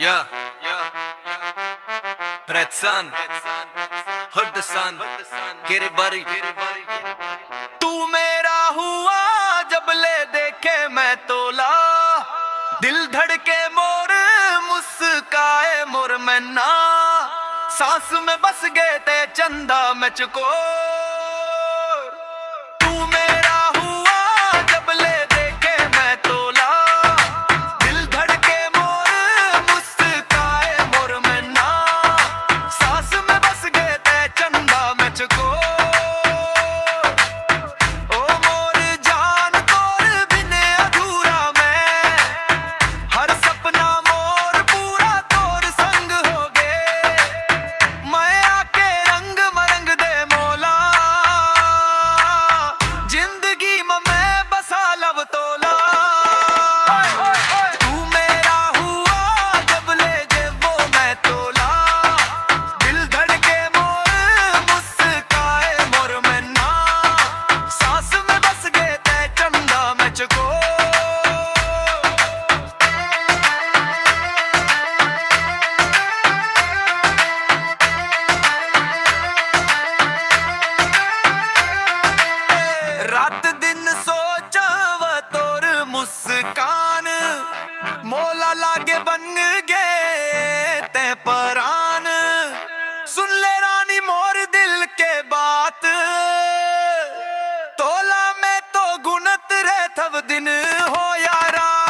Yeah, Red Sun, Hood the Sun, get it buddy. तू मेरा हुआ जब ले देखे मैं तोला, दिल धड़के मोर मुस्काए मोर मैना, सांस में बस गए ते चंदा मैं चको। रात दिन सोचा व तोर मुस्कान, मोला लागे बन गए ते परान। सुन ले रानी मोर दिल के बात, तोला में तो गुनत रहे थव दिन हो यारा।